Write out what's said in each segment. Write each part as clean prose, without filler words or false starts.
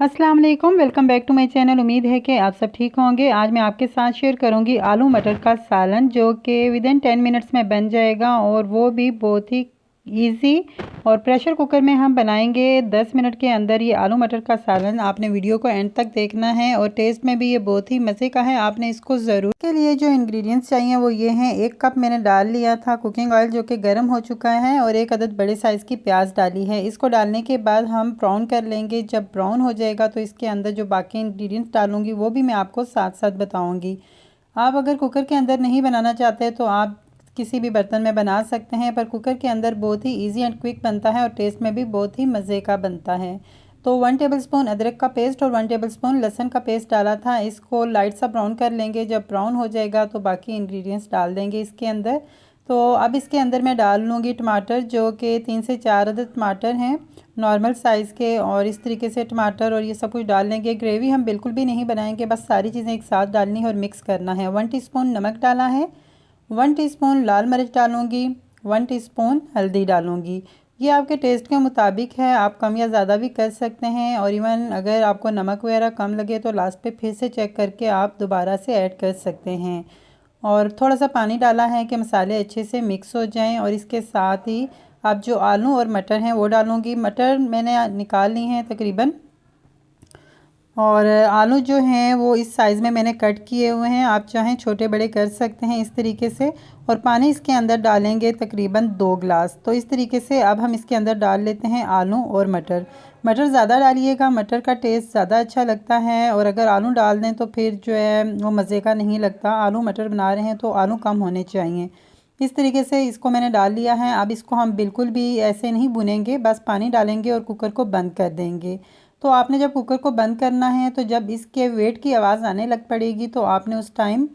अस्सलाम वालेकुम, welcome back to my channel. उम्मीद है कि आप सब ठीक होंगे। आज मैं आपके साथ शेयर करूंगी आलू मटर का सालन, जो कि विदिन 10 मिनट्स में बन जाएगा और वो भी बहुत ही इजी। और प्रेशर कुकर में हम बनाएंगे 10 मिनट के अंदर ये आलू मटर का सालन। आपने वीडियो को एंड तक देखना है और टेस्ट में भी ये बहुत ही मज़े का है। आपने इसको ज़रूर के लिए जो इंग्रेडिएंट्स चाहिए वो ये हैं। 1 कप मैंने डाल लिया था कुकिंग ऑयल, जो कि गर्म हो चुका है, और 1 अदद बड़े साइज़ की प्याज डाली है। इसको डालने के बाद हम ब्राउन कर लेंगे। जब ब्राउन हो जाएगा तो इसके अंदर जो बाकी इंग्रेडिएंट्स डालूंगी वो भी मैं आपको साथ साथ बताऊंगी। आप अगर कुकर के अंदर नहीं बनाना चाहते तो आप किसी भी बर्तन में बना सकते हैं, पर कुकर के अंदर बहुत ही इजी एंड क्विक बनता है और टेस्ट में भी बहुत ही मज़े का बनता है। तो 1 टेबलस्पून अदरक का पेस्ट और 1 टेबलस्पून लहसुन का पेस्ट डाला था। इसको लाइट सा ब्राउन कर लेंगे। जब ब्राउन हो जाएगा तो बाकी इंग्रेडिएंट्स डाल देंगे इसके अंदर। तो अब इसके अंदर मैं डाल लूँगी टमाटर, जो कि 3 से 4 अदद टमाटर हैं नॉर्मल साइज़ के। और इस तरीके से टमाटर और ये सब कुछ डाल लेंगे। ग्रेवी हम बिल्कुल भी नहीं बनाएंगे, बस सारी चीज़ें एक साथ डालनी है और मिक्स करना है। 1 टीस्पून नमक डाला है, 1 टीस्पून लाल मिर्च डालूँगी, 1 टीस्पून हल्दी डालूँगी। ये आपके टेस्ट के मुताबिक है, आप कम या ज़्यादा भी कर सकते हैं। और इवन अगर आपको नमक वगैरह कम लगे तो लास्ट पे फिर से चेक करके आप दोबारा से ऐड कर सकते हैं। और थोड़ा सा पानी डाला है कि मसाले अच्छे से मिक्स हो जाएं। और इसके साथ ही अब जो आलू और मटर हैं वो डालूँगी। मटर मैंने निकाल ली हैं तकरीबन, और आलू जो हैं वो इस साइज़ में मैंने कट किए हुए हैं। आप चाहें छोटे बड़े कर सकते हैं इस तरीके से। और पानी इसके अंदर डालेंगे तकरीबन 2 गिलास। तो इस तरीके से अब हम इसके अंदर डाल लेते हैं आलू और मटर। मटर ज़्यादा डालिएगा, मटर का टेस्ट ज़्यादा अच्छा लगता है। और अगर आलू डाल दें तो फिर जो है वो मज़े का नहीं लगता। आलू मटर बना रहे हैं तो आलू कम होने चाहिए। इस तरीके से इसको मैंने डाल लिया है। अब इसको हम बिल्कुल भी ऐसे नहीं भुनेंगे, बस पानी डालेंगे और कुकर को बंद कर देंगे। तो आपने जब कुकर को बंद करना है तो जब इसके वेट की आवाज़ आने लग पड़ेगी तो आपने उस टाइम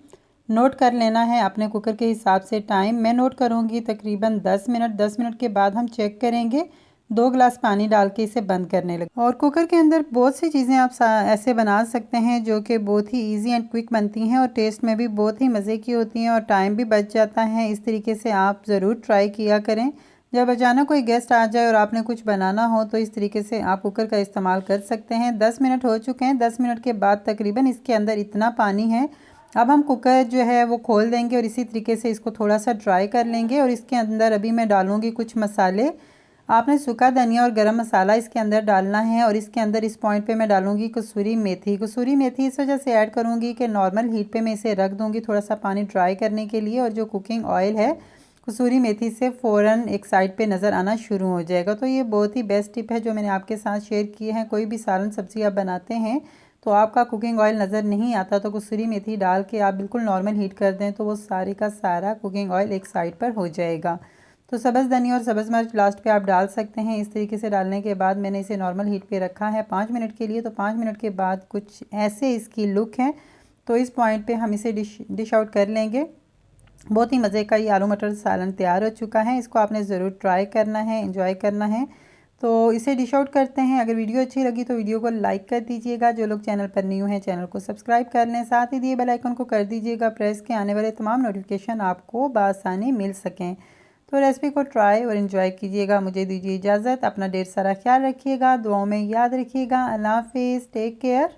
नोट कर लेना है अपने कुकर के हिसाब से। टाइम मैं नोट करूँगी तकरीबन 10 मिनट। 10 मिनट के बाद हम चेक करेंगे। 2 गिलास पानी डाल के इसे बंद करने लगे। और कुकर के अंदर बहुत सी चीज़ें आप ऐसे बना सकते हैं जो कि बहुत ही इजी एंड क्विक बनती हैं और टेस्ट में भी बहुत ही मज़े की होती हैं और टाइम भी बच जाता है। इस तरीके से आप ज़रूर ट्राई किया करें। जब अचानक कोई गेस्ट आ जाए और आपने कुछ बनाना हो तो इस तरीके से आप कुकर का इस्तेमाल कर सकते हैं। 10 मिनट हो चुके हैं। 10 मिनट के बाद तकरीबन इसके अंदर इतना पानी है। अब हम कुकर जो है वो खोल देंगे और इसी तरीके से इसको थोड़ा सा ड्राई कर लेंगे। और इसके अंदर अभी मैं डालूँगी कुछ मसाले। आपने सूखा धनिया और गरम मसाला इसके अंदर डालना है। और इसके अंदर इस पॉइंट पे मैं डालूँगी कसूरी मेथी। कसूरी मेथी इस वजह से ऐड करूँगी कि नॉर्मल हीट पे मैं इसे रख दूँगी थोड़ा सा पानी ड्राई करने के लिए। और जो कुकिंग ऑयल है कसूरी मेथी से फ़ौरन एक साइड पे नज़र आना शुरू हो जाएगा। तो ये बहुत ही बेस्ट टिप है जो मैंने आपके साथ शेयर की है। कोई भी सालन सब्ज़ी आप बनाते हैं तो आपका कुकिंग ऑयल नज़र नहीं आता तो कसूरी मेथी डाल के आप बिल्कुल नॉर्मल हीट कर दें तो वो सारे का सारा कुकिंग ऑयल एक साइड पर हो जाएगा। तो सब्ज़ धनिया और सब्ज़ मिर्च लास्ट पे आप डाल सकते हैं। इस तरीके से डालने के बाद मैंने इसे नॉर्मल हीट पे रखा है 5 मिनट के लिए। तो 5 मिनट के बाद कुछ ऐसे इसकी लुक है। तो इस पॉइंट पे हम इसे डिश आउट कर लेंगे। बहुत ही मज़े का ये आलू मटर सालन तैयार हो चुका है। इसको आपने ज़रूर ट्राई करना है, एंजॉय करना है। तो इसे डिश आउट करते हैं। अगर वीडियो अच्छी लगी तो वीडियो को लाइक कर दीजिएगा। जो लोग चैनल पर न्यू हैं चैनल को सब्सक्राइब कर लें। साथ ही दिए बेल आइकन को कर दीजिएगा प्रेस, के आने वाले तमाम नोटिफिकेशन आपको बआसानी मिल सकें। तो रेसिपी को ट्राई और इन्जॉय कीजिएगा। मुझे दीजिए इजाज़त। अपना ढेर सारा ख्याल रखिएगा, दुआओं में याद रखिएगा। अल्लाह हाफिज़, टेक केयर।